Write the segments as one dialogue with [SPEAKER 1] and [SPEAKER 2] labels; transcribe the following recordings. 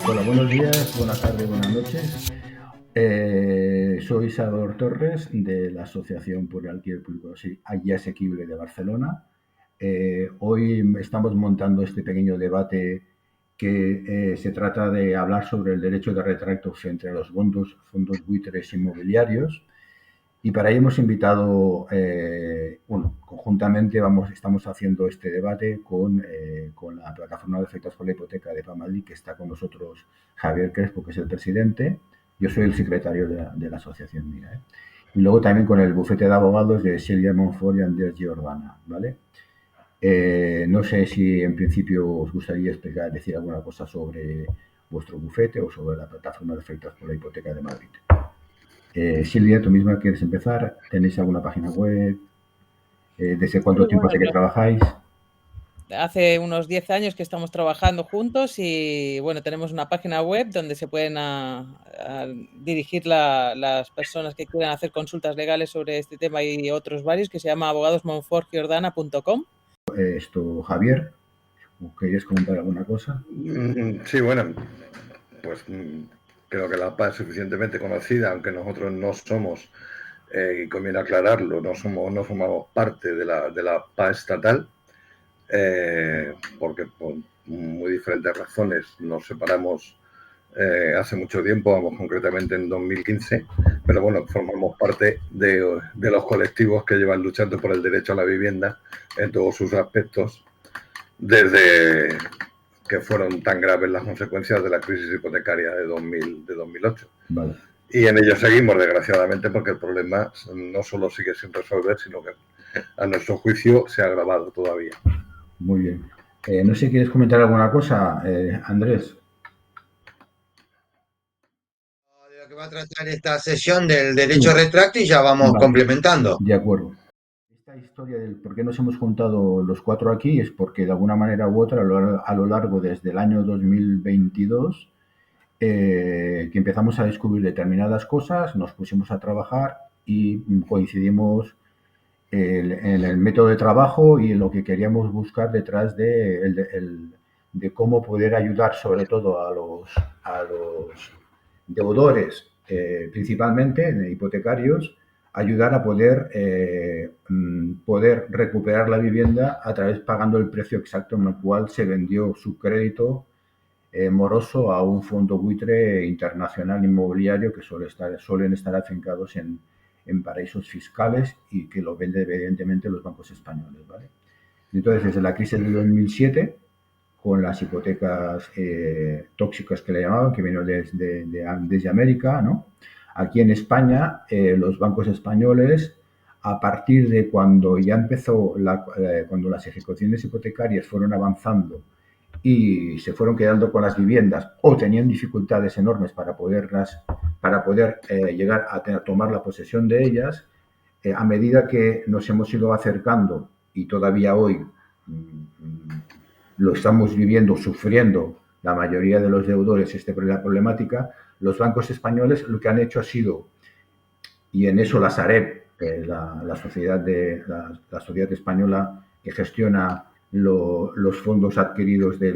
[SPEAKER 1] Hola, buenos días, buenas tardes, buenas noches. Soy Salvador Torres de la Asociación por el Alquiler Público y Asequible de Barcelona. Hoy estamos montando este pequeño debate que se trata de hablar sobre el derecho de retracto entre los fondos buitres inmobiliarios. Y para ello hemos invitado, conjuntamente estamos haciendo este debate con la plataforma de afectados por la hipoteca de Famadrid, que está con nosotros Javier Crespo, que es el presidente. Yo soy el secretario de la asociación, mira, ¿eh? Y luego también con el bufete de abogados de Silvia Monfort y Andrés Giordana, ¿vale? No sé si en principio os gustaría decir alguna cosa sobre vuestro bufete o sobre la plataforma de afectados por la hipoteca de Madrid. Silvia, tú misma quieres empezar. ¿Tenéis alguna página web? ¿Desde cuánto
[SPEAKER 2] Sí,
[SPEAKER 1] tiempo
[SPEAKER 2] bueno,
[SPEAKER 1] hace que trabajáis?
[SPEAKER 2] hace unos 10 años que estamos trabajando juntos y bueno, tenemos una página web donde se pueden dirigir las personas que quieran hacer consultas legales sobre este tema y otros varios, que se llama abogadosmonfortgiordana.com.
[SPEAKER 1] Javier, ¿querías comentar alguna cosa?
[SPEAKER 3] Sí, bueno, pues creo que la PA es suficientemente conocida, aunque nosotros no somos, y conviene aclararlo, no formamos parte de la PA estatal, porque por muy diferentes razones nos separamos hace mucho tiempo, vamos, concretamente en 2015, pero bueno, formamos parte de los colectivos que llevan luchando por el derecho a la vivienda en todos sus aspectos desde que fueron tan graves las consecuencias de la crisis hipotecaria de 2008.
[SPEAKER 1] Vale.
[SPEAKER 3] Y en ello seguimos, desgraciadamente, porque el problema no solo sigue sin resolver, sino que a nuestro juicio se ha agravado todavía.
[SPEAKER 1] Muy bien. No sé si quieres comentar alguna cosa, Andrés.
[SPEAKER 4] De lo que va a tratar esta sesión del derecho retracto y ya vamos
[SPEAKER 1] Vale,
[SPEAKER 4] complementando.
[SPEAKER 1] de acuerdo. Esta historia del por qué nos hemos juntado los cuatro aquí es porque de alguna manera u otra a lo largo desde el año 2022 que empezamos a descubrir determinadas cosas, nos pusimos a trabajar y coincidimos en el método de trabajo y en lo que queríamos buscar detrás de cómo poder ayudar sobre todo a los deudores, principalmente hipotecarios, ayudar a poder recuperar la vivienda a través pagando el precio exacto en el cual se vendió su crédito moroso a un fondo buitre internacional inmobiliario que suelen estar afincados en paraísos fiscales y que lo venden evidentemente los bancos españoles, ¿vale? Entonces, desde la crisis de 2007, con las hipotecas tóxicas que le llamaban, que vino desde América, ¿no? Aquí en España, los bancos españoles, a partir de cuando ya empezó, cuando las ejecuciones hipotecarias fueron avanzando y se fueron quedando con las viviendas o tenían dificultades enormes para poder llegar a tomar la posesión de ellas, a medida que nos hemos ido acercando y todavía hoy lo estamos viviendo, sufriendo la mayoría de los deudores la problemática, los bancos españoles lo que han hecho ha sido, y en eso la Sareb, la sociedad española que gestiona los fondos adquiridos de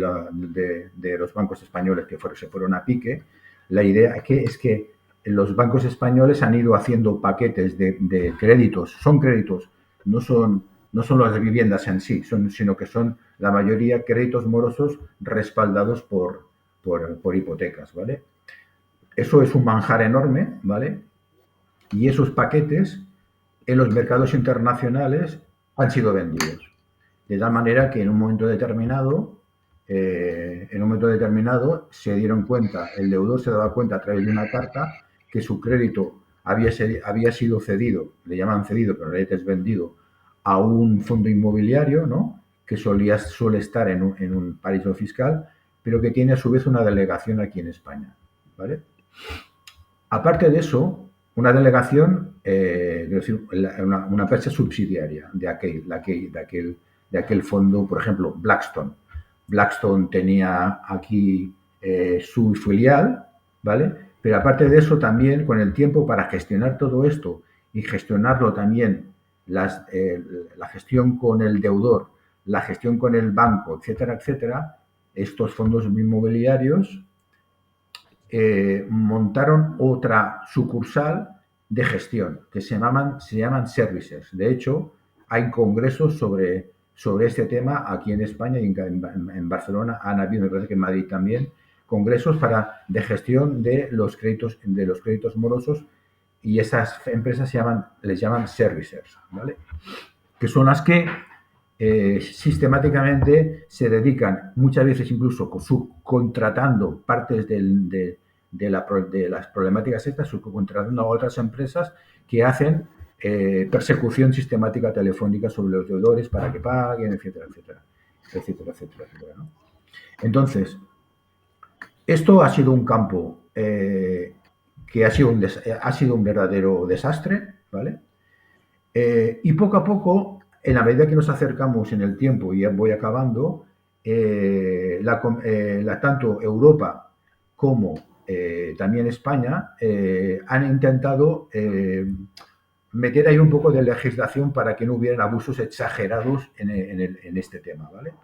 [SPEAKER 1] los bancos españoles que se fueron a pique, la idea es que los bancos españoles han ido haciendo paquetes de créditos, son créditos, no son las viviendas en sí, sino que son la mayoría créditos morosos respaldados por hipotecas, ¿vale? Eso es un manjar enorme, ¿vale? Y esos paquetes en los mercados internacionales han sido vendidos. De tal manera que en un momento determinado, se dieron cuenta, el deudor se daba cuenta a través de una carta que su crédito había sido cedido, le llaman cedido, pero en realidad es vendido, a un fondo inmobiliario, ¿no? Que suele estar en un paraíso fiscal, pero que tiene a su vez una delegación aquí en España, ¿vale? Aparte de eso, una delegación, es decir, una empresa subsidiaria de aquel fondo, por ejemplo, Blackstone. Blackstone tenía aquí su filial, ¿vale? Pero aparte de eso, también con el tiempo para gestionar todo esto y gestionarlo también, la gestión con el deudor, la gestión con el banco, etcétera, etcétera, estos fondos inmobiliarios montaron otra sucursal de gestión que se llaman services. De hecho, hay congresos sobre este tema aquí en España y en Barcelona. Han habido, me parece que en Madrid también, congresos de gestión de los créditos morosos, y esas empresas les llaman services, ¿vale? Que son las que sistemáticamente se dedican, muchas veces incluso subcontratando partes de las problemáticas estas, subcontratando a otras empresas que hacen persecución sistemática telefónica sobre los deudores para que paguen, etcétera, etcétera, etcétera, etcétera, etcétera, ¿no? Entonces, esto ha sido un campo que ha sido un verdadero desastre, ¿vale? Y poco a poco, en la medida que nos acercamos en el tiempo, y ya voy acabando, tanto Europa como también España han intentado meter ahí un poco de legislación para que no hubieran abusos exagerados en este tema, ¿vale?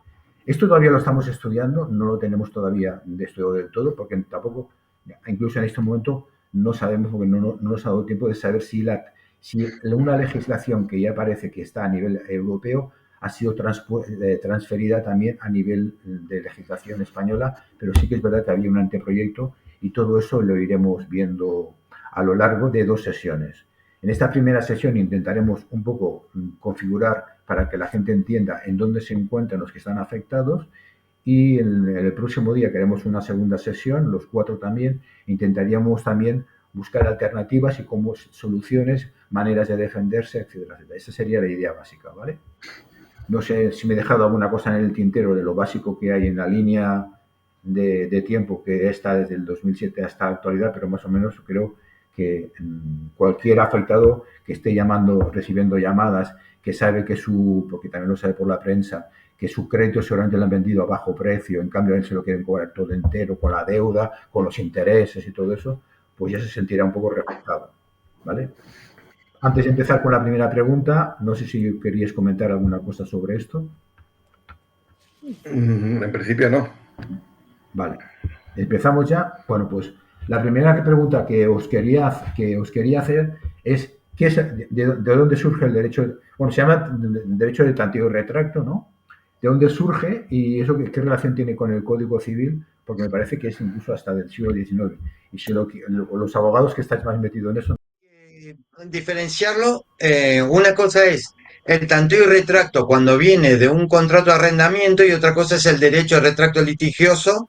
[SPEAKER 1] Esto todavía lo estamos estudiando, no lo tenemos todavía estudiado del todo, porque tampoco, incluso en este momento, no sabemos, porque no nos ha dado tiempo de saber si una legislación que ya parece que está a nivel europeo ha sido transferida también a nivel de legislación española, pero sí que es verdad que había un anteproyecto y todo eso lo iremos viendo a lo largo de 2 sesiones. En esta primera sesión intentaremos un poco configurar para que la gente entienda en dónde se encuentran los que están afectados, y en el próximo día que haremos una segunda sesión, los 4 también, intentaríamos también buscar alternativas y como soluciones, maneras de defenderse, etcétera, etcétera. Esa sería la idea básica, ¿vale? No sé si me he dejado alguna cosa en el tintero de lo básico que hay en la línea de tiempo que está desde el 2007 hasta la actualidad, pero más o menos creo que cualquier afectado que esté recibiendo llamadas, que sabe porque también lo sabe por la prensa, que su crédito seguramente lo han vendido a bajo precio, en cambio a él se lo quieren cobrar todo entero, con la deuda, con los intereses y todo eso, pues ya se sentirá un poco reflejado, ¿vale? Antes de empezar con la primera pregunta, no sé si queríais comentar alguna cosa sobre esto.
[SPEAKER 3] En principio no.
[SPEAKER 1] Vale, empezamos ya. Bueno, pues la primera pregunta que os quería hacer es ¿de dónde surge el derecho? Bueno, se llama derecho de tanteo y retracto, ¿no? ¿De dónde surge y eso qué relación tiene con el Código Civil? Porque me parece que es incluso hasta del siglo XIX. Y si los abogados que estáis más metidos en eso.
[SPEAKER 4] Diferenciarlo, una cosa es el tanteo y retracto cuando viene de un contrato de arrendamiento y otra cosa es el derecho de retracto litigioso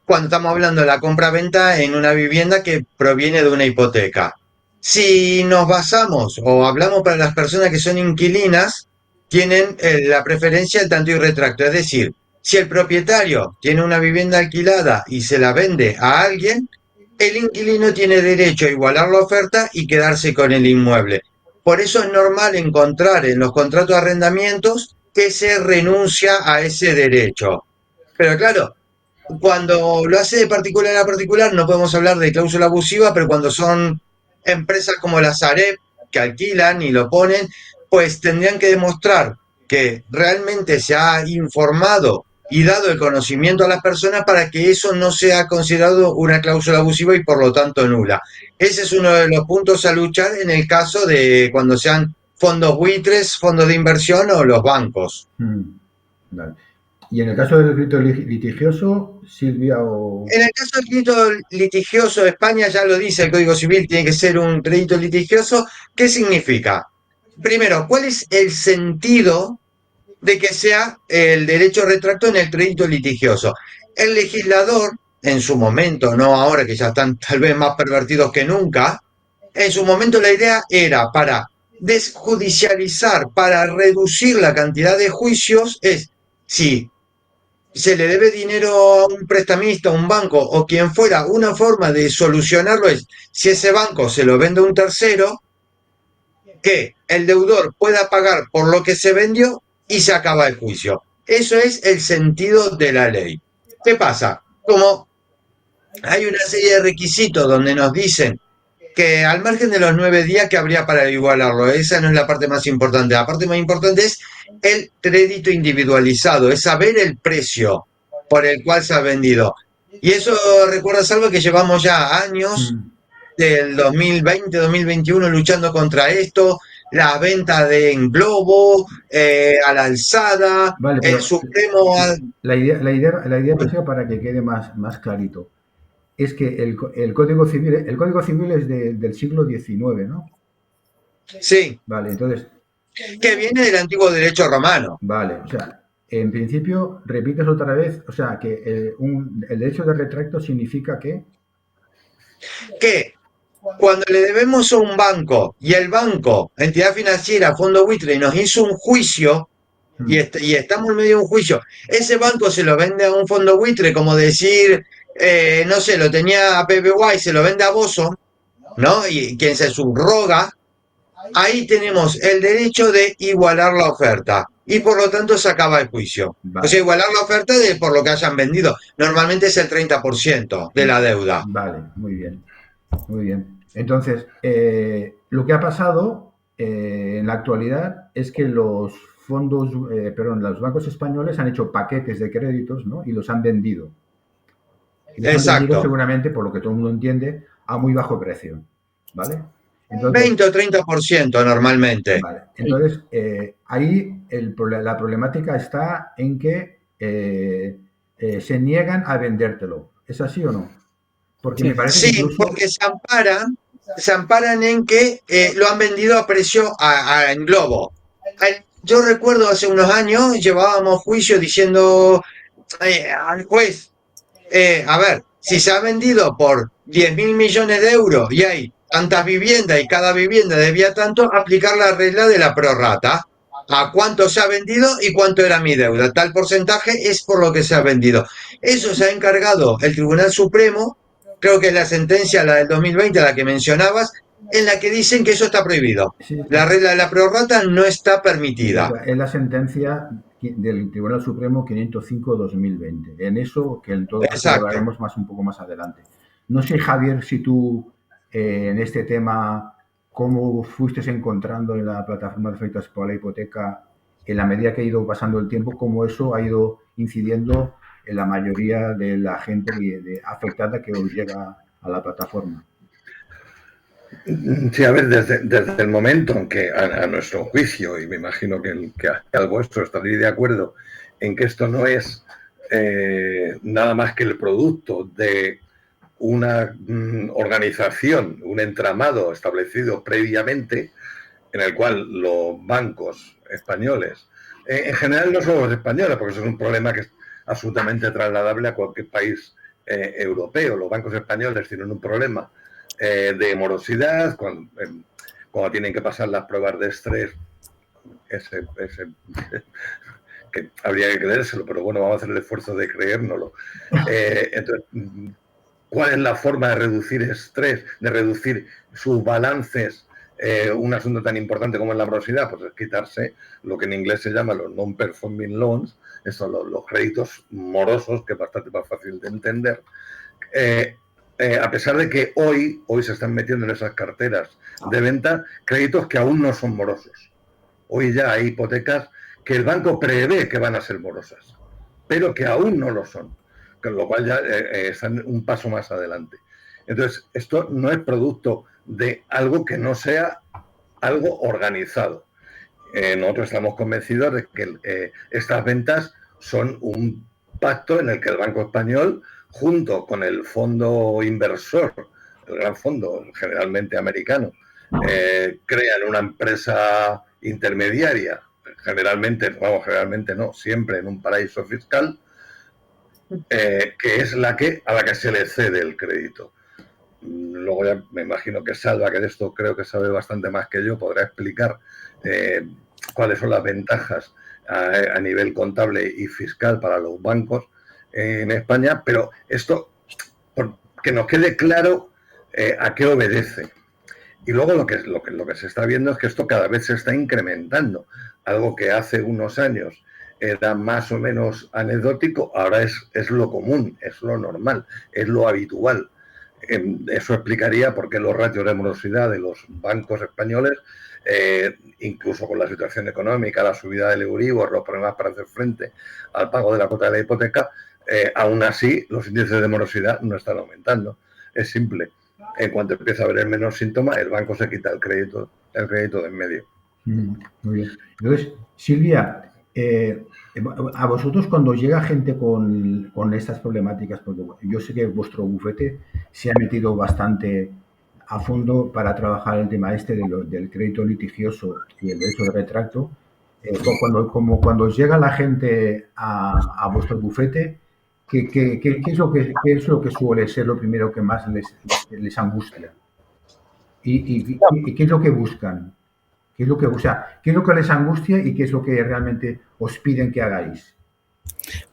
[SPEAKER 4] cuando estamos hablando de la compra-venta en una vivienda que proviene de una hipoteca. Si nos basamos o hablamos para las personas que son inquilinas, tienen la preferencia del tanteo y retracto. Es decir, si el propietario tiene una vivienda alquilada y se la vende a alguien, el inquilino tiene derecho a igualar la oferta y quedarse con el inmueble. Por eso es normal encontrar en los contratos de arrendamientos que se renuncia a ese derecho. Pero claro, cuando lo hace de particular a particular, no podemos hablar de cláusula abusiva, pero cuando son empresas como la Sareb, que alquilan y lo ponen, pues tendrían que demostrar que realmente se ha informado y dado el conocimiento a las personas para que eso no sea considerado una cláusula abusiva y por lo tanto nula. Ese es uno de los puntos a luchar en el caso de cuando sean fondos buitres, fondos de inversión o los bancos.
[SPEAKER 1] Vale. Y en el caso del crédito litigioso, Silvia o...
[SPEAKER 4] En el caso del crédito litigioso, España ya lo dice el Código Civil, tiene que ser un crédito litigioso. ¿Qué significa? Primero, ¿cuál es el sentido de que sea el derecho retracto en el crédito litigioso? El legislador, en su momento, no ahora que ya están tal vez más pervertidos que nunca, en su momento la idea era para desjudicializar, para reducir la cantidad de juicios, es si se le debe dinero a un prestamista, a un banco o quien fuera, una forma de solucionarlo es si ese banco se lo vende a un tercero, que el deudor pueda pagar por lo que se vendió y se acaba el juicio. Eso es el sentido de la ley. ¿Qué pasa? Como hay una serie de requisitos donde nos dicen que al margen de los 9 días que habría para igualarlo, esa no es la parte más importante. La parte más importante es el crédito individualizado, es saber el precio por el cual se ha vendido. Y eso recuerdas algo que llevamos ya años,
[SPEAKER 1] Mm.
[SPEAKER 4] del 2020, 2021, luchando contra esto, la venta de en globo, a la alzada,
[SPEAKER 1] Vale,
[SPEAKER 4] el
[SPEAKER 1] pero
[SPEAKER 4] Supremo...
[SPEAKER 1] la idea básica para que quede más clarito es que el Código Civil es del siglo XIX, ¿no?
[SPEAKER 4] Sí,
[SPEAKER 1] Vale, entonces,
[SPEAKER 4] que viene del antiguo derecho romano.
[SPEAKER 1] vale, o sea, en principio, repites otra vez, o sea, que el derecho de retracto significa que...
[SPEAKER 4] Que cuando le debemos a un banco y el banco, entidad financiera, fondo buitre, nos hizo un juicio
[SPEAKER 1] Mm,
[SPEAKER 4] y estamos en medio de un juicio, ese banco se lo vende a un fondo buitre, como decir, no sé, lo tenía a BBVA y se lo vende a Boson, ¿no? Y quien se subroga, ahí tenemos el derecho de igualar la oferta y por lo tanto se acaba el juicio. O sea,
[SPEAKER 1] vale,
[SPEAKER 4] igualar la oferta por lo que hayan vendido. Normalmente es el 30% de la deuda.
[SPEAKER 1] vale, muy bien, muy bien. Entonces, lo que ha pasado en la actualidad es que los bancos españoles han hecho paquetes de créditos, ¿no? Y los han vendido. Y los han vendido
[SPEAKER 4] Exacto.
[SPEAKER 1] seguramente, por lo que todo el mundo entiende, a muy bajo precio, ¿vale? Entonces,
[SPEAKER 4] 20 o 30% normalmente.
[SPEAKER 1] vale. Entonces, ahí la problemática está en que se niegan a vendértelo. ¿Es así o no? Porque me parece que
[SPEAKER 4] Sí,
[SPEAKER 1] incluso...
[SPEAKER 4] porque se amparan en que lo han vendido a precio en globo. Yo recuerdo hace unos años llevábamos juicio diciendo al juez, a ver, si se ha vendido por 10.000 millones de euros y hay tantas viviendas y cada vivienda debía tanto, aplicar la regla de la prorrata. A cuánto se ha vendido y cuánto era mi deuda. Tal porcentaje es por lo que se ha vendido. Eso se ha encargado el Tribunal Supremo, creo que es la sentencia, la del 2020, la que mencionabas, en la que dicen que eso está prohibido.
[SPEAKER 1] Sí,
[SPEAKER 4] La regla de la prorrata no está
[SPEAKER 1] sí,
[SPEAKER 4] permitida.
[SPEAKER 1] es la sentencia del Tribunal Supremo 505/2020. En eso, que en todo caso lo
[SPEAKER 4] Exacto.
[SPEAKER 1] hablaremos un poco más adelante. No sé, Javier, si tú en este tema, cómo fuiste encontrando en la plataforma de afectados por la hipoteca, en la medida que ha ido pasando el tiempo, cómo eso ha ido incidiendo en la mayoría de la gente afectada que os llega a la plataforma.
[SPEAKER 3] Sí, a ver, desde el momento en que a nuestro juicio, y me imagino que al vuestro estaréis de acuerdo, en que esto no es nada más que el producto de una organización, un entramado establecido previamente, en el cual los bancos españoles, en general no solo los españoles, porque eso es un problema que es absolutamente trasladable a cualquier país europeo, los bancos españoles tienen un problema de morosidad, cuando tienen que pasar las pruebas de estrés, que habría que creérselo, pero bueno, vamos a hacer el esfuerzo de creérnoslo. Entonces, ¿cuál es la forma de reducir estrés, de reducir sus balances? Un asunto tan importante como es la morosidad, pues es quitarse lo que en inglés se llama los non-performing loans, esos son los créditos morosos, que es bastante más fácil de entender. A pesar de que hoy se están metiendo en esas carteras de venta créditos que aún no son morosos. Hoy ya hay hipotecas que el banco prevé que van a ser morosas, pero que aún no lo son, con lo cual ya están un paso más adelante. Entonces, esto no es producto de algo que no sea algo organizado. Nosotros estamos convencidos de que estas ventas son un pacto en el que el Banco Español, junto con el fondo inversor, el gran fondo generalmente americano, crean una empresa intermediaria, generalmente no, siempre en un paraíso fiscal, que es a la que se le cede el crédito. Luego ya me imagino que Salva, que de esto creo que sabe bastante más que yo, podrá explicar cuáles son las ventajas a nivel contable y fiscal para los bancos en España, pero esto, que nos quede claro a qué obedece. Y luego lo que se está viendo es que esto cada vez se está incrementando. Algo que hace unos años era más o menos anecdótico, ahora es lo común, es lo normal, es lo habitual. Eso explicaría por qué los ratios de morosidad de los bancos españoles, incluso con la situación económica, la subida del Euribor, los problemas para hacer frente al pago de la cuota de la hipoteca, aún así, los índices de morosidad no están aumentando. Es simple. En cuanto empieza a haber el menor síntoma, el banco se quita el crédito de en medio.
[SPEAKER 1] Muy bien. Entonces, Silvia, a vosotros cuando llega gente con estas problemáticas, porque yo sé que vuestro bufete se ha metido bastante a fondo para trabajar el tema del crédito litigioso y el derecho de retracto, cuando llega la gente a vuestro bufete, ¿qué es lo que suele ser lo primero que más les angustia? ¿Y qué es lo que buscan? ¿Qué es lo que les angustia y qué es lo que realmente os piden que hagáis?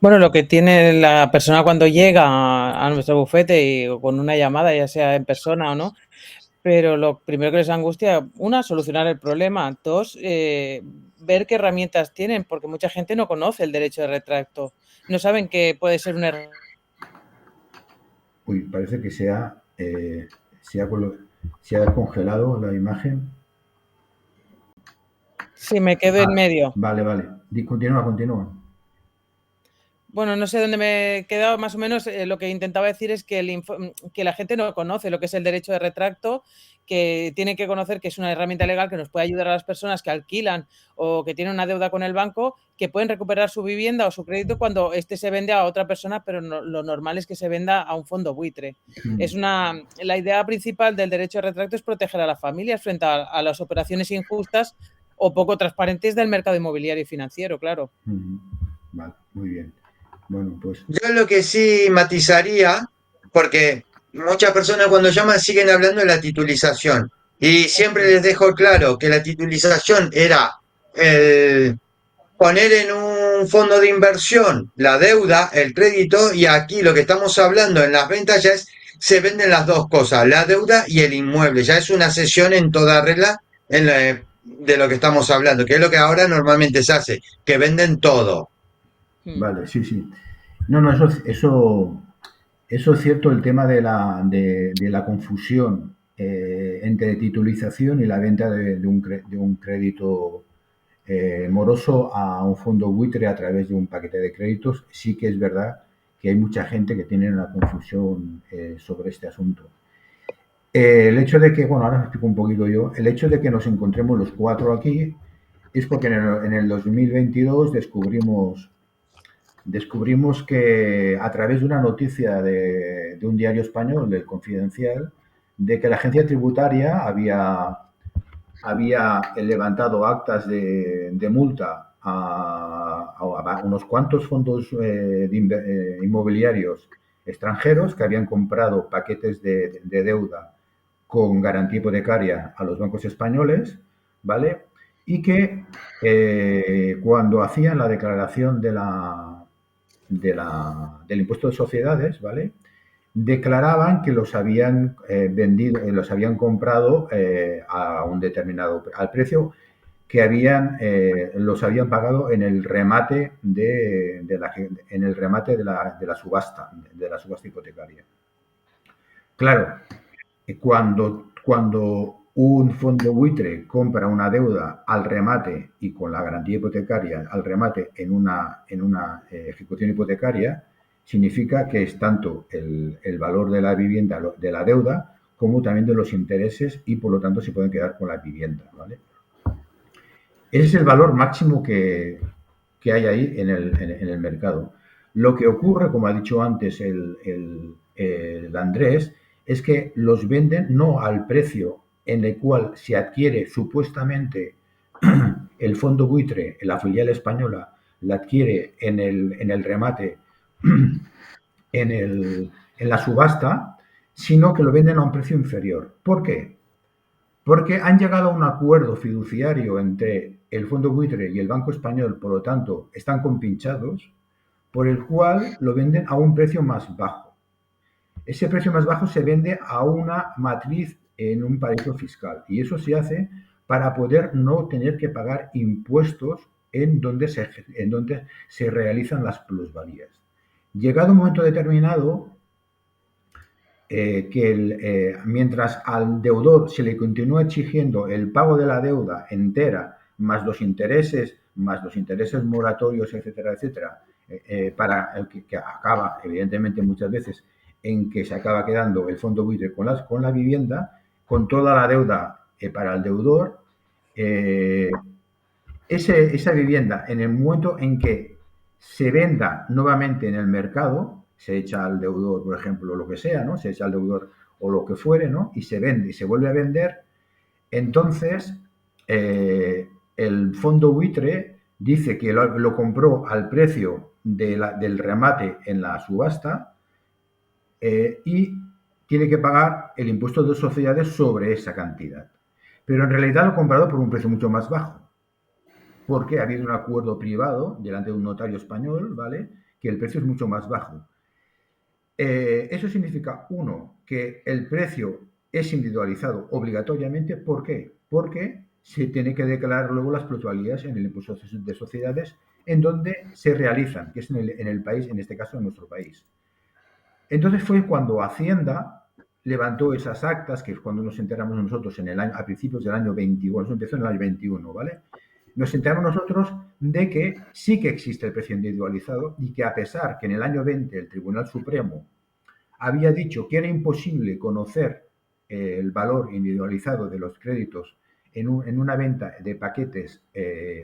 [SPEAKER 2] Bueno, lo que tiene la persona cuando llega a nuestro bufete y con una llamada, ya sea en persona o no, pero lo primero que les angustia, una, solucionar el problema, dos, ver qué herramientas tienen, porque mucha gente no conoce el derecho de retracto, no saben que puede ser un error.
[SPEAKER 1] Uy, parece que se ha congelado la imagen.
[SPEAKER 2] Sí, me quedo en medio.
[SPEAKER 1] Vale. Continúa.
[SPEAKER 2] Bueno, no sé dónde me he quedado, más o menos lo que intentaba decir es que, que la gente no conoce lo que es el derecho de retracto, que tiene que conocer que es una herramienta legal que nos puede ayudar a las personas que alquilan o que tienen una deuda con el banco, que pueden recuperar su vivienda o su crédito cuando este se vende a otra persona, pero lo normal es que se venda a un fondo buitre. La idea principal del derecho de retracto es proteger a las familias frente a las operaciones injustas o poco transparentes del mercado inmobiliario y financiero, claro.
[SPEAKER 1] Vale, muy bien. Bueno, pues.
[SPEAKER 4] Yo lo que sí matizaría, porque muchas personas cuando llaman siguen hablando de la titulización, y siempre les dejo claro que la titulización era el poner en un fondo de inversión la deuda, el crédito, y aquí lo que estamos hablando en las ventas ya es, se venden las dos cosas, la deuda y el inmueble, ya es una cesión en toda regla de lo que estamos hablando, que es lo que ahora normalmente se hace, que venden todo.
[SPEAKER 1] Vale, sí. No, eso es cierto, el tema de la confusión entre titulización y la venta de un crédito moroso a un fondo buitre a través de un paquete de créditos. Sí que es verdad que hay mucha gente que tiene una confusión sobre este asunto. El hecho de que, bueno, ahora os explico un poquito yo, el hecho de que nos encontremos los cuatro aquí es porque en el 2022 descubrimos que a través de una noticia de un diario español, del Confidencial, de que la agencia tributaria había levantado actas de multa a unos cuantos fondos inmobiliarios extranjeros que habían comprado paquetes de deuda con garantía hipotecaria a los bancos españoles, ¿vale? Y que cuando hacían la declaración del impuesto de sociedades, ¿vale? Declaraban que los habían vendido, los habían comprado a un determinado al precio que los habían pagado en el remate de la subasta hipotecaria. Claro, cuando un fondo buitre compra una deuda al remate y con la garantía hipotecaria al remate en una ejecución hipotecaria, significa que es tanto el valor de la vivienda, de la deuda, como también de los intereses y por lo tanto se pueden quedar con la vivienda, ¿vale? Ese es el valor máximo que hay ahí en el mercado. Lo que ocurre, como ha dicho antes el Andrés, es que los venden no al precio en el cual se adquiere supuestamente el fondo buitre, la filial española, la adquiere en el remate, en la subasta, sino que lo venden a un precio inferior. ¿Por qué? Porque han llegado a un acuerdo fiduciario entre el fondo buitre y el Banco Español, por lo tanto, están compinchados, por el cual lo venden a un precio más bajo. Ese precio más bajo se vende a una matriz en un paraíso fiscal y eso se hace para poder no tener que pagar impuestos en donde se realizan las plusvalías. Llegado un momento determinado, mientras al deudor se le continúa exigiendo el pago de la deuda entera, más los intereses moratorios, etcétera, que acaba, evidentemente, muchas veces en que se acaba quedando el fondo buitre con la vivienda, con toda la deuda para el deudor. Esa vivienda, en el momento en que se venda nuevamente en el mercado, se echa al deudor, por ejemplo, lo que sea, ¿no? Se echa al deudor o lo que fuere, ¿no? Y se vende y se vuelve a vender, entonces el fondo buitre dice que lo compró al precio del remate en la subasta y tiene que pagar el impuesto de sociedades sobre esa cantidad. Pero en realidad lo ha comprado por un precio mucho más bajo, porque ha habido un acuerdo privado delante de un notario español, ¿vale?, que el precio es mucho más bajo. Eso significa, uno, que el precio es individualizado obligatoriamente. ¿Por qué? Porque se tiene que declarar luego las plusvalías en el impuesto de sociedades en donde se realizan, que es en el país, en este caso en nuestro país. Entonces fue cuando Hacienda levantó esas actas, que es cuando nos enteramos nosotros a principios del año 21, eso empezó en el año 21, ¿vale? Nos enteramos nosotros de que sí que existe el precio individualizado y que, a pesar que en el año 20 el Tribunal Supremo había dicho que era imposible conocer el valor individualizado de los créditos en una venta de paquetes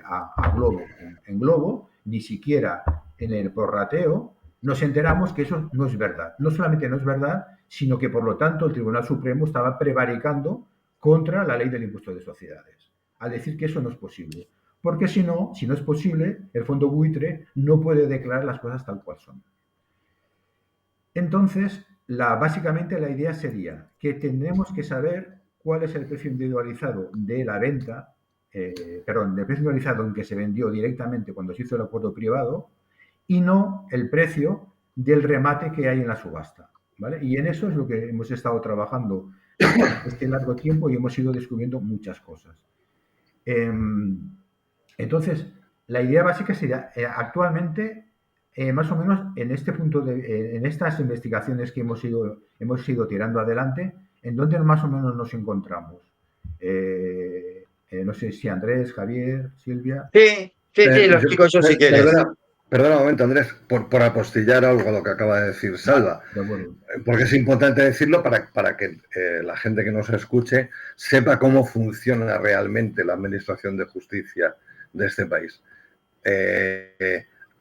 [SPEAKER 1] a globo, en globo, ni siquiera en el prorrateo, nos enteramos que eso no es verdad. No solamente no es verdad, sino que, por lo tanto, el Tribunal Supremo estaba prevaricando contra la ley del impuesto de sociedades, al decir que eso no es posible. Porque si no es posible, el fondo buitre no puede declarar las cosas tal cual son. Entonces, básicamente la idea sería que tendremos que saber cuál es el precio individualizado de la venta, del precio individualizado en que se vendió directamente cuando se hizo el acuerdo privado, y no el precio del remate que hay en la subasta, ¿vale? Y en eso es lo que hemos estado trabajando este largo tiempo y hemos ido descubriendo muchas cosas. Entonces, la idea básica sería, actualmente, más o menos en este punto, en estas investigaciones que hemos ido tirando adelante, ¿en dónde más o menos nos encontramos? No sé si Andrés, Javier, Silvia.
[SPEAKER 4] Sí, lo explico yo si quieres.
[SPEAKER 3] Perdona un momento, Andrés, por apostillar algo a lo que acaba de decir Salva.
[SPEAKER 1] De acuerdo.
[SPEAKER 3] Porque es importante decirlo para que la gente que nos escuche sepa cómo funciona realmente la administración de justicia de este país.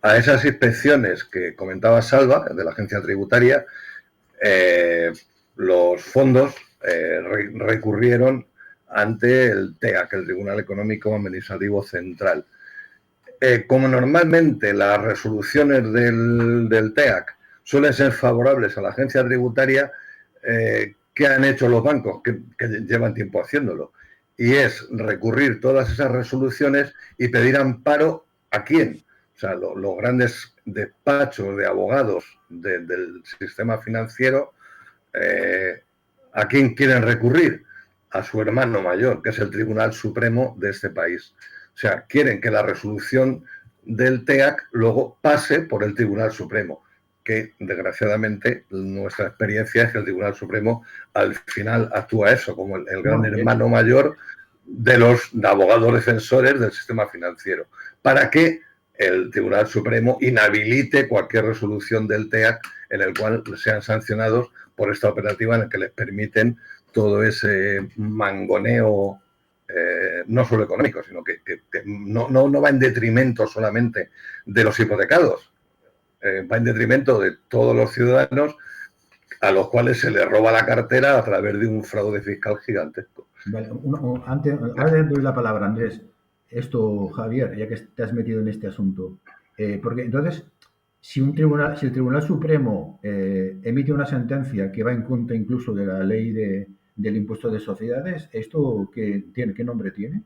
[SPEAKER 3] A esas inspecciones que comentaba Salva, de la agencia tributaria, los fondos recurrieron ante el TEAC, el Tribunal Económico Administrativo Central. Como normalmente las resoluciones del TEAC suelen ser favorables a la agencia tributaria, ¿qué han hecho los bancos? Que llevan tiempo haciéndolo. Y es recurrir todas esas resoluciones y pedir amparo ¿a quién? O sea, los grandes despachos de abogados del sistema financiero, ¿a quién quieren recurrir? A su hermano mayor, que es el Tribunal Supremo de este país. O sea, quieren que la resolución del TEAC luego pase por el Tribunal Supremo, que desgraciadamente nuestra experiencia es que el Tribunal Supremo al final actúa eso, como el gran hermano mayor de los abogados defensores del sistema financiero, para que el Tribunal Supremo inhabilite cualquier resolución del TEAC en el cual sean sancionados por esta operativa en la que les permiten todo ese mangoneo, no solo económico, sino que no va en detrimento solamente de los hipotecados, va en detrimento de todos los ciudadanos a los cuales se les roba la cartera a través de un fraude fiscal gigantesco.
[SPEAKER 1] Vale, ahora le doy la palabra, Andrés. Esto, Javier, ya que te has metido en este asunto, porque entonces, si el Tribunal Supremo emite una sentencia que va en contra incluso de la ley del impuesto de sociedades, ¿esto qué nombre tiene?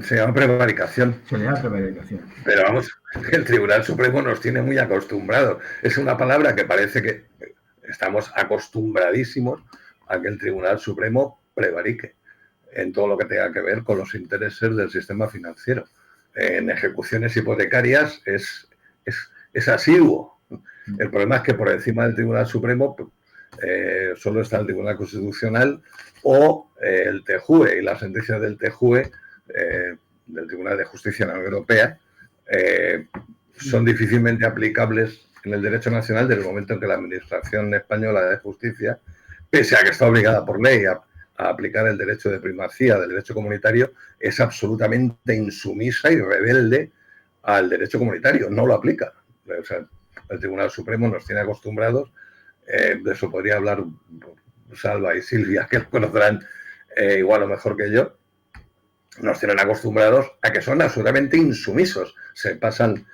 [SPEAKER 3] Se llama prevaricación.
[SPEAKER 1] Se llama prevaricación.
[SPEAKER 3] Pero vamos, el Tribunal Supremo nos tiene muy acostumbrados. Es una palabra que parece que estamos acostumbradísimos a que el Tribunal Supremo prevarique en todo lo que tenga que ver con los intereses del sistema financiero. En ejecuciones hipotecarias es asiduo. El problema es que por encima del Tribunal Supremo solo está el Tribunal Constitucional o el TJUE, y las sentencias del TJUE, del Tribunal de Justicia de la Unión Europea, son difícilmente aplicables en el derecho nacional desde el momento en que la Administración española de Justicia, pese a que está obligada por ley a aplicar el derecho de primacía del derecho comunitario, es absolutamente insumisa y rebelde al derecho comunitario, no lo aplica. O sea, el Tribunal Supremo nos tiene acostumbrados, de eso podría hablar Salva y Silvia, que lo conocerán igual o mejor que yo, nos tienen acostumbrados a que son absolutamente insumisos. Se pasan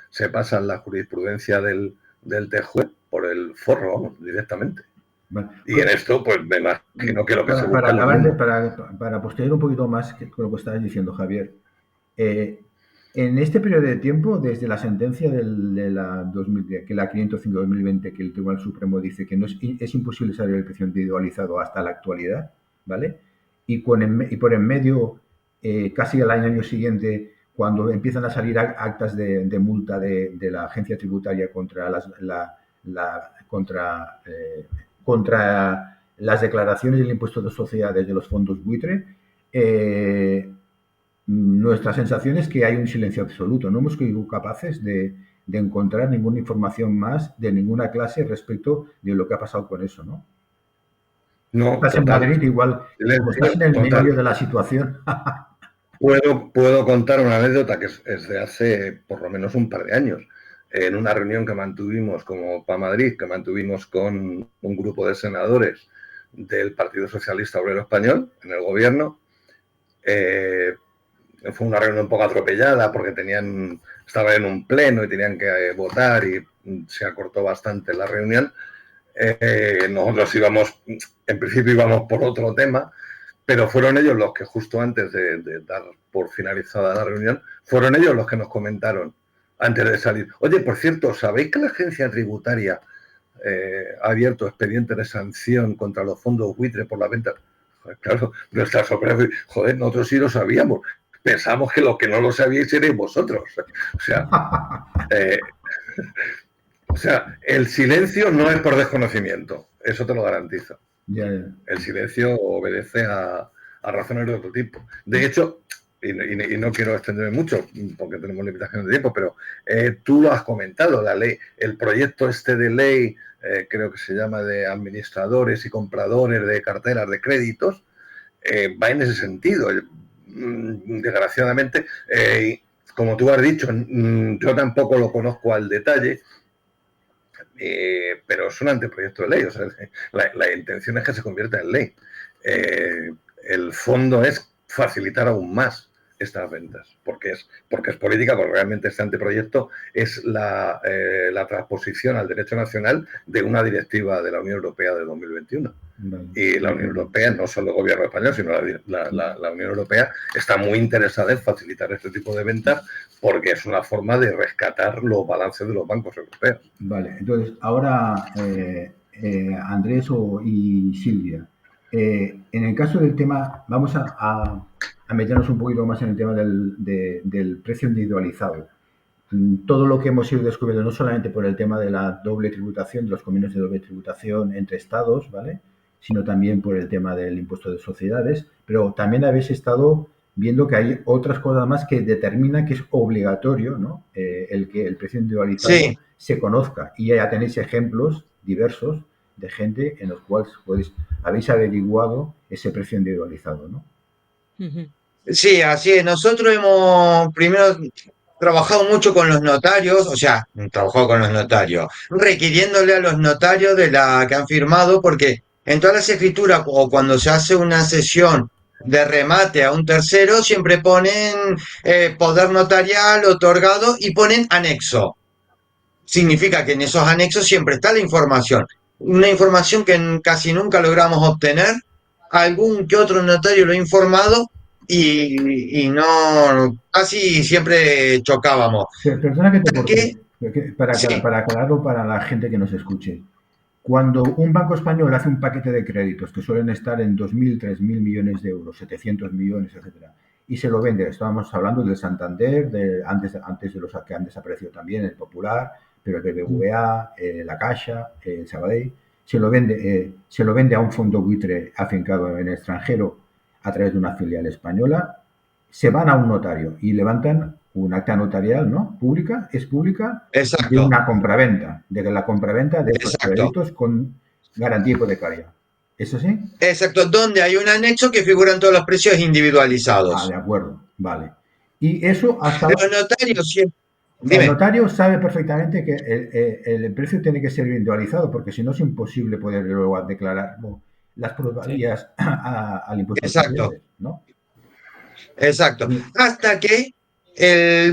[SPEAKER 3] la jurisprudencia del TJUE por el forro, vamos, directamente. Bueno, y en esto, pues me imagino que lo que se busca...
[SPEAKER 1] Para posterior un poquito más con lo que estabas diciendo, Javier, en este periodo de tiempo, desde la sentencia de la 505-2020, que el Tribunal Supremo dice que es imposible saber el precio individualizado hasta la actualidad, ¿vale? Y por en medio, casi al año siguiente, cuando empiezan a salir actas de multa de la agencia tributaria contra contra las declaraciones del impuesto de sociedades de los fondos buitre, nuestra sensación es que hay un silencio absoluto. No hemos sido capaces de encontrar ninguna información más de ninguna clase respecto de lo que ha pasado con eso, ¿no?
[SPEAKER 3] No,
[SPEAKER 1] estás total, en Madrid, igual, como estás en el total. Medio de la situación.
[SPEAKER 3] Puedo contar una anécdota que es de hace por lo menos un par de años. En una reunión que mantuvimos como PA Madrid, que mantuvimos con un grupo de senadores del Partido Socialista Obrero Español en el gobierno, fue una reunión un poco atropellada porque estaban en un pleno y tenían que votar y se acortó bastante la reunión. Nosotros en principio íbamos por otro tema, pero fueron ellos los que justo antes de dar por finalizada la reunión, fueron ellos los que nos comentaron antes de salir. Oye, por cierto, ¿sabéis que la agencia tributaria ha abierto expediente de sanción contra los fondos buitre por la venta? Joder, claro, nuestra sorpresa fue, joder, nosotros sí lo sabíamos. Pensamos que lo que no lo sabíais erais vosotros. O sea, el silencio no es por desconocimiento, eso te lo garantizo. El silencio obedece a razones de otro tipo. De hecho, y no quiero extenderme mucho porque tenemos limitaciones de tiempo, pero tú lo has comentado, la ley, el proyecto de ley, creo que se llama de administradores y compradores de carteras de créditos, va en ese sentido. Desgraciadamente, como tú has dicho, yo tampoco lo conozco al detalle, pero es un anteproyecto de ley, o sea, la intención es que se convierta en ley. El fondo es facilitar aún más estas ventas, porque es política, porque realmente este anteproyecto es la transposición al derecho nacional de una directiva de la Unión Europea de 2021. Y la Unión Europea, no solo el gobierno español, sino la Unión Europea está muy interesada en facilitar este tipo de ventas porque es una forma de rescatar los balances de los bancos europeos.
[SPEAKER 1] Vale, entonces ahora Andrés y Silvia, en el caso del tema, vamos a meternos un poquito más en el tema del precio individualizado. Todo lo que hemos ido descubriendo, no solamente por el tema de la doble tributación, de los convenios de doble tributación entre estados, ¿vale?, sino también por el tema del impuesto de sociedades, pero también habéis estado viendo que hay otras cosas más que determinan que es obligatorio, ¿no?, el que el precio individualizado se conozca. Y ya tenéis ejemplos diversos de gente en los cuales habéis averiguado ese precio individualizado, ¿no?
[SPEAKER 4] Sí, así es. Nosotros hemos primero trabajado mucho con los notarios, o sea, trabajado con los notarios, requiriéndole a los notarios de la que han firmado, porque en todas las escrituras o cuando se hace una sesión de remate a un tercero, siempre ponen poder notarial otorgado y ponen anexo. Significa que en esos anexos siempre está la información. Una información que casi nunca logramos obtener. Algún que otro notario lo ha informado y no, casi siempre chocábamos.
[SPEAKER 1] Perdona que te corte, para aclararlo para la gente que nos escuche. Cuando un banco español hace un paquete de créditos que suelen estar en 2.000, 3.000 millones de euros, 700 millones, etcétera, y se lo vende, estábamos hablando del Santander, antes de los que han desaparecido también, el Popular, pero el BBVA, la Caixa, el Sabadell, se lo vende a un fondo buitre afincado en el extranjero a través de una filial española, se van a un notario y levantan un acta notarial, ¿no? Pública, es pública, de
[SPEAKER 4] Exacto,
[SPEAKER 1] una compraventa, de la compraventa de esos
[SPEAKER 4] exacto,
[SPEAKER 1] créditos con garantía hipotecaria. ¿Es así?
[SPEAKER 4] exacto, donde hay un anexo que figuran todos los precios
[SPEAKER 1] Ah, de
[SPEAKER 4] individualizados.
[SPEAKER 1] acuerdo, vale. Y eso hasta
[SPEAKER 4] Los notarios siempre...
[SPEAKER 1] el
[SPEAKER 4] Dime.
[SPEAKER 1] notario sabe perfectamente que el precio tiene que ser individualizado, porque si no es imposible poder luego declararlo las
[SPEAKER 2] Sí.
[SPEAKER 1] plusvalías al impuesto de
[SPEAKER 4] Exacto,
[SPEAKER 1] sociedades, ¿no?
[SPEAKER 4] exacto. Hasta que,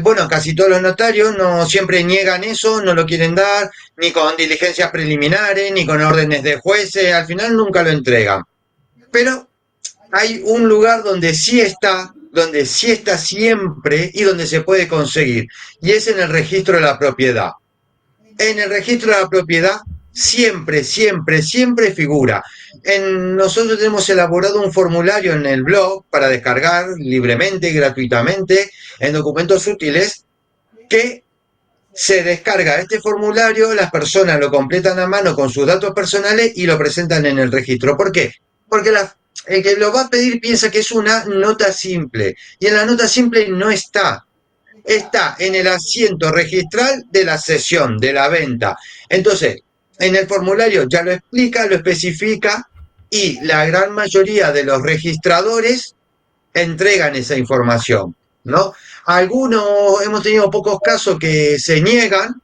[SPEAKER 4] bueno, casi todos los notarios no siempre niegan eso, no lo quieren dar, ni con diligencias preliminares, ni con órdenes de jueces, al final nunca lo entregan. Pero hay un lugar donde sí está siempre y donde se puede conseguir, y es en el registro de la propiedad. En el registro de la propiedad siempre, siempre, siempre figura. Nosotros tenemos elaborado un formulario en el blog para descargar libremente y gratuitamente en documentos útiles que se descarga este formulario, las personas lo completan a mano con sus datos personales y lo presentan en el registro. ¿Por qué? Porque el que lo va a pedir piensa que es una nota simple y en la nota simple no está. Está en el asiento registral de la cesión, de la venta. Entonces, en el formulario ya lo explica, lo especifica y la gran mayoría de los registradores entregan esa información, ¿no? Algunos, hemos tenido pocos casos que se niegan.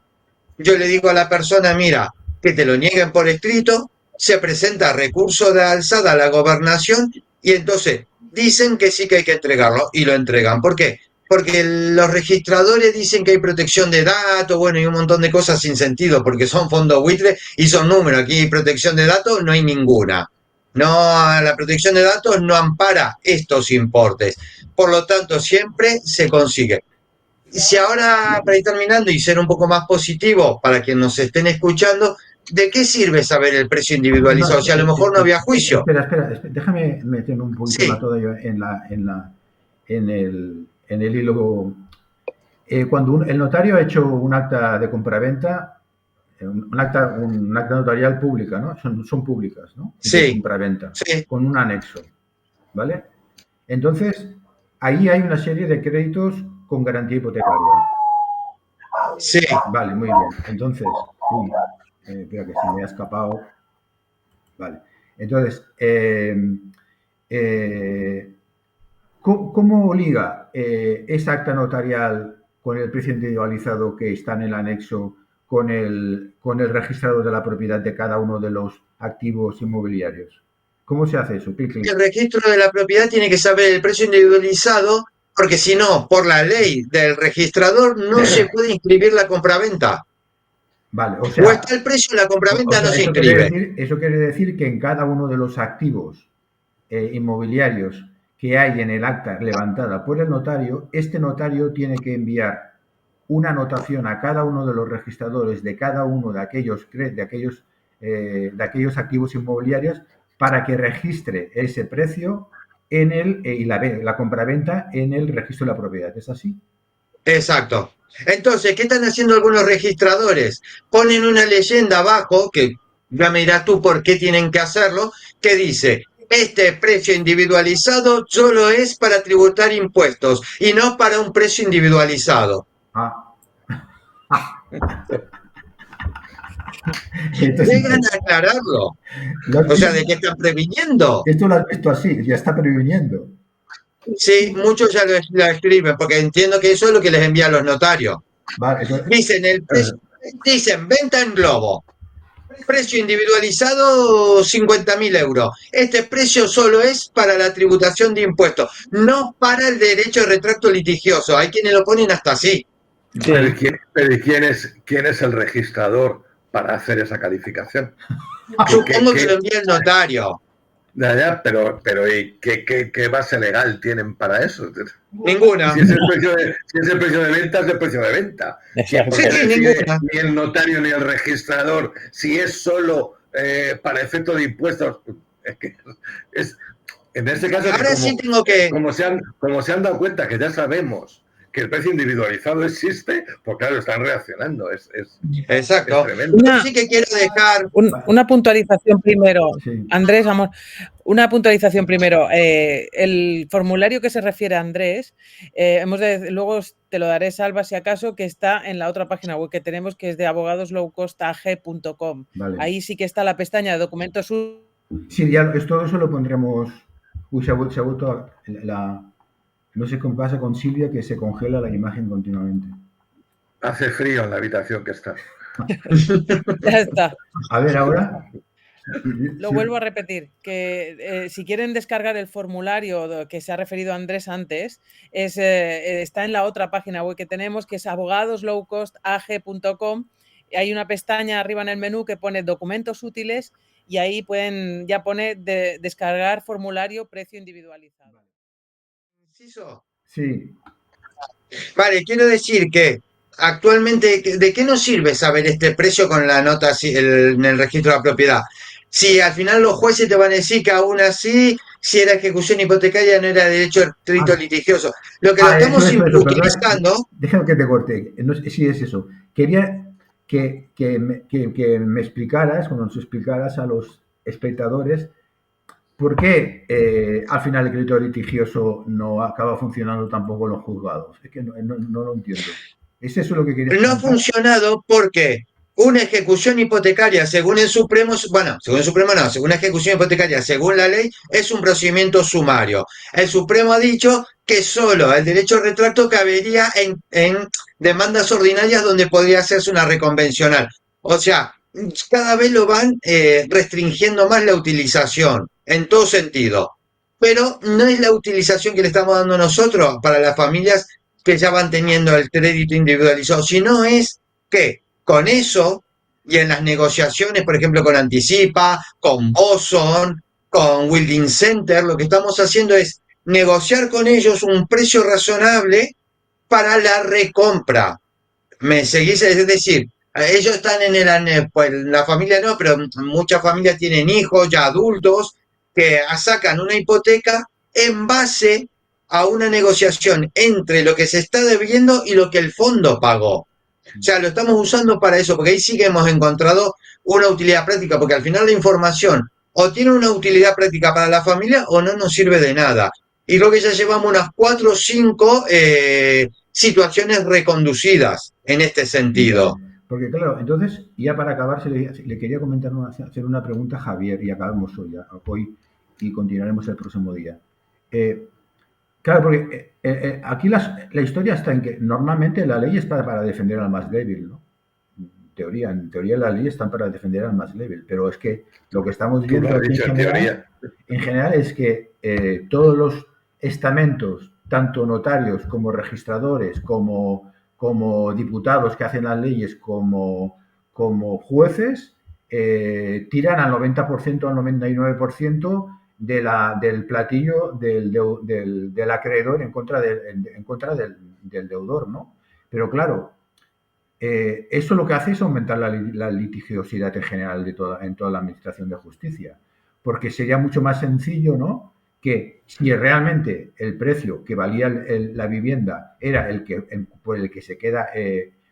[SPEAKER 4] Yo le digo a la persona, mira, que te lo nieguen por escrito, se presenta recurso de alzada a la gobernación y entonces dicen que sí que hay que entregarlo y lo entregan. ¿Por qué? Porque los registradores dicen que hay protección de datos, bueno, y un montón de cosas sin sentido, porque son fondos buitre y son números. Aquí protección de datos no hay ninguna. No, la protección de datos no ampara estos importes. Por lo tanto, siempre se consigue. Si ahora, para ir terminando y ser un poco más positivo para quienes nos estén escuchando, ¿de qué sirve saber el precio
[SPEAKER 1] No,
[SPEAKER 4] individualizado? O sea, a lo mejor no había juicio.
[SPEAKER 1] espera, déjame meterme un poquito más
[SPEAKER 4] Sí,
[SPEAKER 1] todavía en el hilo. Cuando el notario ha hecho un acta de compraventa, un acta notarial pública, ¿no? Son públicas, ¿no? De
[SPEAKER 4] sí,
[SPEAKER 1] compraventa,
[SPEAKER 4] sí,
[SPEAKER 1] con un anexo, ¿vale? Entonces, ahí hay una serie de créditos con garantía hipotecaria.
[SPEAKER 4] sí.
[SPEAKER 1] Vale, muy bien. Entonces, espera que se me ha escapado. Vale. Entonces, ¿cómo liga esa acta notarial con el precio individualizado que está en el anexo con el registrador de la propiedad de cada uno de los activos inmobiliarios? ¿Cómo se hace eso? Clic, clic.
[SPEAKER 4] El registro de la propiedad tiene que saber el precio individualizado, porque si no, por la ley del registrador no se puede inscribir la compraventa.
[SPEAKER 1] Vale, o
[SPEAKER 4] O está
[SPEAKER 1] sea,
[SPEAKER 4] el precio y la compraventa no se inscribe.
[SPEAKER 1] eso quiere decir que en cada uno de los activos inmobiliarios que hay en el acta levantada por el notario, este notario tiene que enviar una anotación a cada uno de los registradores de cada uno de aquellos activos inmobiliarios para que registre ese precio y la compraventa en el registro de la propiedad. ¿Es así?
[SPEAKER 4] Exacto. Entonces, ¿qué están haciendo algunos registradores? Ponen una leyenda abajo, que ya me dirás tú por qué tienen que hacerlo, que dice, este precio individualizado solo es para tributar impuestos y no para un precio individualizado.
[SPEAKER 1] Ah. Entonces,
[SPEAKER 4] Llegan a aclararlo. O sea, ¿de qué están previniendo?
[SPEAKER 1] esto lo has visto así, ya está previniendo.
[SPEAKER 4] Sí, muchos ya lo escriben, porque entiendo que eso es lo que les envían los notarios.
[SPEAKER 1] Vale, entonces,
[SPEAKER 4] Dicen venta en globo. Precio individualizado 50.000 euros. Este precio solo es para la tributación de impuestos, no para el derecho de retracto litigioso. Hay quienes lo ponen hasta así.
[SPEAKER 2] Sí.
[SPEAKER 3] Pero ¿quién es el registrador para hacer esa calificación?
[SPEAKER 4] Supongo que lo envía el notario.
[SPEAKER 3] Ya, pero ¿y qué base legal tienen para eso?
[SPEAKER 4] Ninguna.
[SPEAKER 3] Si es el precio de venta, es el precio de venta.
[SPEAKER 4] Sí, ninguna.
[SPEAKER 3] Ni el notario ni el registrador, si es solo para efecto de impuestos, en este caso,
[SPEAKER 4] ahora sí tengo que...
[SPEAKER 3] como se han dado cuenta que ya sabemos que el precio individualizado existe, pues claro, están reaccionando.
[SPEAKER 4] Exacto.
[SPEAKER 3] Es tremendo.
[SPEAKER 4] Sí que quiero dejar...
[SPEAKER 2] Una puntualización primero,
[SPEAKER 1] Sí.
[SPEAKER 2] Andrés, amor. Una puntualización primero. El formulario que se refiere a Andrés, luego te lo daré, Salva, si acaso, que está en la otra página web que tenemos, que es de abogadoslowcostag.com.
[SPEAKER 1] Vale.
[SPEAKER 2] Ahí sí que está la pestaña de documentos.
[SPEAKER 1] Sí, ya todo eso lo pondremos. Uy, se ha vuelto no sé qué pasa con Silvia, que se congela la imagen continuamente.
[SPEAKER 3] Hace frío en la habitación que está.
[SPEAKER 2] Ya está.
[SPEAKER 1] A ver, ahora.
[SPEAKER 2] Lo vuelvo a repetir, que si quieren descargar el formulario que se ha referido Andrés antes, está en la otra página web que tenemos, que es abogadoslowcostag.com. Hay una pestaña arriba en el menú que pone documentos útiles y ahí ya pone descargar formulario precio individualizado.
[SPEAKER 1] Sí.
[SPEAKER 4] Vale, quiero decir que actualmente, ¿de qué nos sirve saber este precio con la nota en el registro de la propiedad? Si al final los jueces te van a decir que aún así, si era ejecución hipotecaria, no era derecho estricto litigioso. Lo que lo estamos
[SPEAKER 1] eso,
[SPEAKER 4] utilizando.
[SPEAKER 1] Déjame que te corte. No, sí, es eso. Quería que me explicaras, o nos explicaras a los espectadores, ¿por qué al final el crédito litigioso no acaba funcionando tampoco en los juzgados? Es que no lo entiendo. ¿Es eso lo que querías
[SPEAKER 4] No ha
[SPEAKER 1] comentar?
[SPEAKER 4] funcionado porque una ejecución hipotecaria, según el Supremo, bueno, según el Supremo no, según una ejecución hipotecaria, según la ley, es un procedimiento sumario. El Supremo ha dicho que solo el derecho al retracto cabería en demandas ordinarias donde podría hacerse una reconvencional. O sea, cada vez lo van restringiendo más la utilización, en todo sentido. Pero no es la utilización que le estamos dando nosotros para las familias que ya van teniendo el crédito individualizado, sino es que con eso y en las negociaciones, por ejemplo, con Anticipa, con Boston, con Wilding Center, lo que estamos haciendo es negociar con ellos un precio razonable para la recompra. ¿Me seguís? Es decir, ellos están pues la familia no, pero muchas familias tienen hijos ya adultos que sacan una hipoteca en base a una negociación entre lo que se está debiendo y lo que el fondo pagó. O sea, lo estamos usando para eso, porque ahí sí que hemos encontrado una utilidad práctica, porque al final la información o tiene una utilidad práctica para la familia o no nos sirve de nada. Y creo que ya llevamos unas 4 o 5 situaciones reconducidas en este sentido.
[SPEAKER 1] Vale. Porque claro, entonces, ya para acabar, le quería comentar, hacer una pregunta a Javier, y acabamos hoy y continuaremos el próximo día. Claro, porque aquí la historia está en que normalmente la ley está para defender al más débil, ¿no? En teoría las leyes están para defender al más débil, pero es que lo que estamos viendo aquí en general es que todos los estamentos, tanto notarios como registradores, como diputados que hacen las leyes, como jueces, tiran al 90%, al 99% del platillo del acreedor en contra del deudor, ¿no? Pero claro, eso lo que hace es aumentar la litigiosidad en general en toda la administración de justicia, porque sería mucho más sencillo, ¿no?, que si realmente el precio que valía la vivienda era por el que se queda,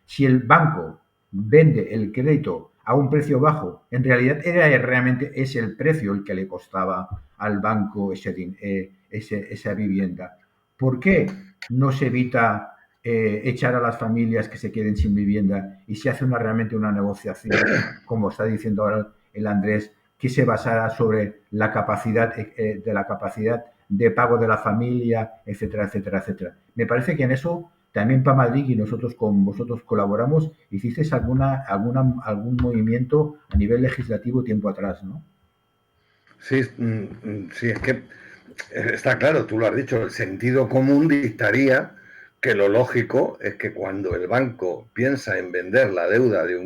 [SPEAKER 1] si el banco vende el crédito a un precio bajo, en realidad realmente es el precio el que le costaba al banco esa vivienda. ¿Por qué no se evita echar a las familias que se queden sin vivienda y se hace realmente una negociación, como está diciendo ahora el Andrés, que se basara sobre la capacidad de pago de la familia, etcétera, etcétera, etcétera? Me parece que en eso también para Madrid, y nosotros con vosotros colaboramos, hicisteis algún movimiento a nivel legislativo tiempo atrás, ¿no?
[SPEAKER 3] Sí, sí, es que está claro, tú lo has dicho, el sentido común dictaría que lo lógico es que cuando el banco piensa en vender la deuda de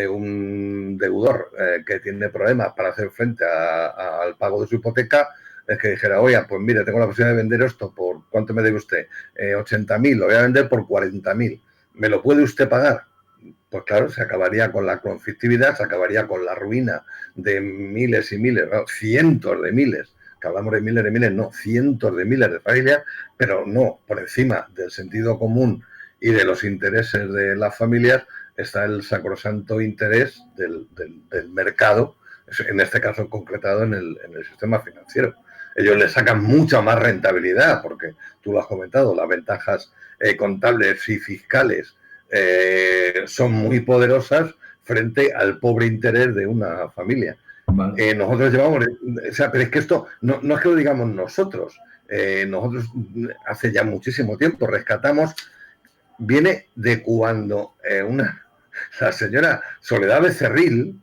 [SPEAKER 3] un deudor que tiene problemas para hacer frente al pago de su hipoteca, es que dijera, oye, pues mire, tengo la posibilidad de vender esto, ¿por cuánto me debe usted? 80.000, lo voy a vender por 40.000. ¿Me lo puede usted pagar? Pues claro, se acabaría con la conflictividad, se acabaría con la ruina de miles y miles, no, cientos de miles, que hablamos de miles, no, cientos de miles de familias, pero no, por encima del sentido común y de los intereses de las familias está el sacrosanto interés del mercado en este caso concretado en el sistema financiero. Ellos le sacan mucha más rentabilidad, porque tú lo has comentado, las ventajas contables y fiscales son muy poderosas frente al pobre interés de una familia. Vale. Nosotros llevamos, o sea, pero es que esto no es que lo digamos nosotros, nosotros hace ya muchísimo tiempo rescatamos, viene de cuando la señora Soledad Becerril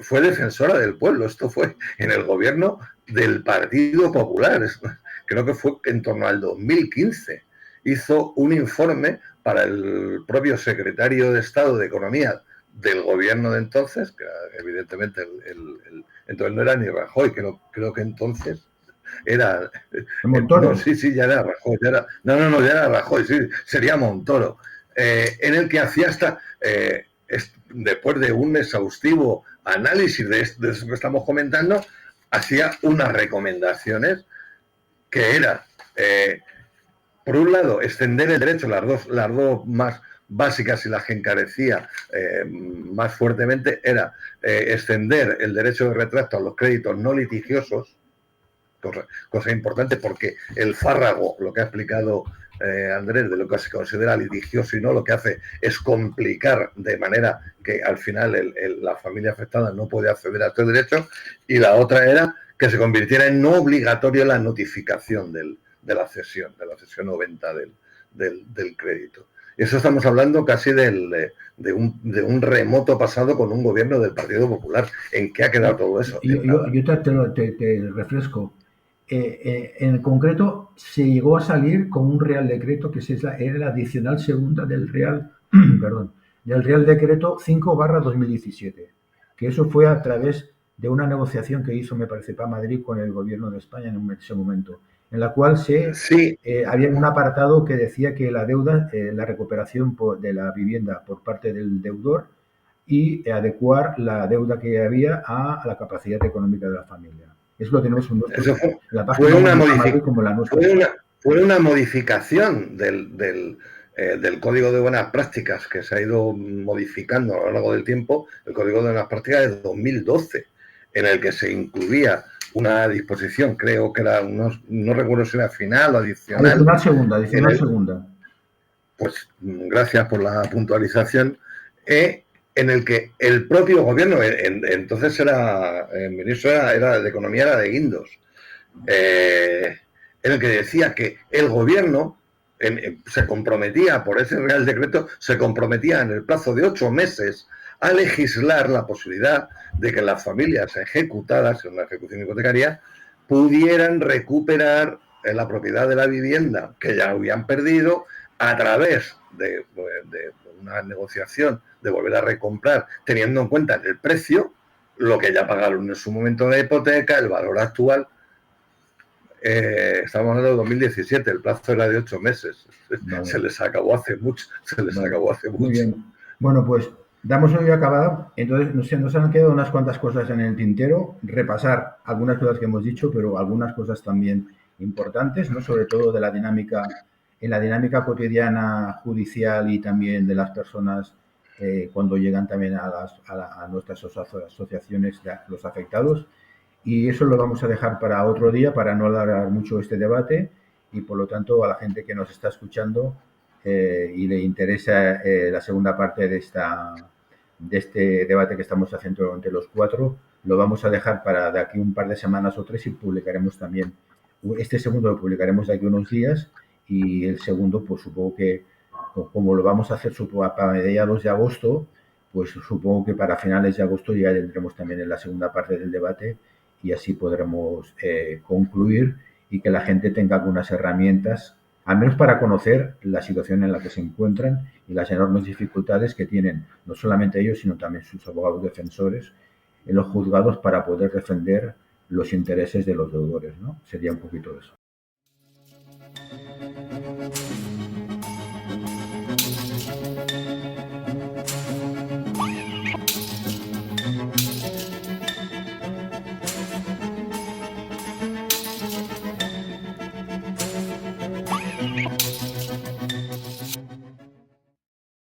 [SPEAKER 3] fue defensora del pueblo. Esto fue en el gobierno del Partido Popular. Creo que fue en torno al 2015. Hizo un informe para el propio secretario de Estado de Economía del gobierno de entonces, que evidentemente entonces no era ni Rajoy, creo que entonces era...
[SPEAKER 1] Montoro.
[SPEAKER 3] No, sí, ya era Rajoy. Ya era Rajoy, sí, sería Montoro. En el que hacía después de un exhaustivo análisis de eso que estamos comentando, hacía unas recomendaciones que era, por un lado, extender el derecho, las dos más básicas y las que encarecía más fuertemente, era extender el derecho de retracto a los créditos no litigiosos, cosa importante porque el fárrago, lo que ha explicado Andrés, de lo que se considera litigioso y no, lo que hace es complicar de manera que al final la familia afectada no puede acceder a este derecho, y la otra era que se convirtiera en no obligatorio la notificación de la cesión o venta del crédito. Eso estamos hablando casi de un remoto pasado con un gobierno del Partido Popular. ¿En qué ha quedado todo eso?
[SPEAKER 1] Yo te refresco. En concreto, se llegó a salir con un Real Decreto que era la adicional segunda del Real Decreto 5/2017, que eso fue a través de una negociación que hizo, me parece, para Madrid con el gobierno de España en ese momento, en la cual había un apartado que decía que la deuda, la recuperación de la vivienda por parte del deudor y adecuar la deuda que había a la capacidad económica de la familia. Eso lo tenemos en la página
[SPEAKER 3] web
[SPEAKER 1] como la nuestra.
[SPEAKER 3] Fue una modificación del Código de Buenas Prácticas que se ha ido modificando a lo largo del tiempo, el Código de Buenas Prácticas de 2012, en el que se incluía una disposición, creo que era, no recuerdo si era final o adicional.
[SPEAKER 1] Adicional segunda.
[SPEAKER 3] Pues gracias por la puntualización. En el que el propio gobierno, entonces el ministro era de Economía, era de Guindos, en el que decía que el gobierno se comprometía, por ese Real Decreto, se comprometía en el plazo de 8 meses a legislar la posibilidad de que las familias ejecutadas en una ejecución hipotecaria pudieran recuperar la propiedad de la vivienda que ya habían perdido a través de una negociación de volver a recomprar, teniendo en cuenta el precio, lo que ya pagaron en su momento de hipoteca, el valor actual. Estamos hablando de 2017, el plazo era de 8 meses. Vale. Se les acabó hace mucho.
[SPEAKER 1] Muy bien. Bueno, pues damos hoy acabado. Entonces nos han quedado unas cuantas cosas en el tintero. Repasar algunas cosas que hemos dicho, pero algunas cosas también importantes, ¿no? Sobre todo de la dinámica, en la dinámica cotidiana judicial y también de las personas cuando llegan también a nuestras asociaciones de los afectados. Y eso lo vamos a dejar para otro día, para no alargar mucho este debate, y por lo tanto a la gente que nos está escuchando y le interesa la segunda parte de este debate que estamos haciendo entre los cuatro, lo vamos a dejar para de aquí un par de semanas o 3 y publicaremos también. Este segundo lo publicaremos de aquí unos días y el segundo, pues supongo que como lo vamos a hacer para mediados de agosto, pues supongo que para finales de agosto ya tendremos también en la segunda parte del debate y así podremos concluir y que la gente tenga algunas herramientas, al menos para conocer la situación en la que se encuentran y las enormes dificultades que tienen no solamente ellos, sino también sus abogados defensores en los juzgados para poder defender los intereses de los deudores, ¿no? Sería un poquito eso.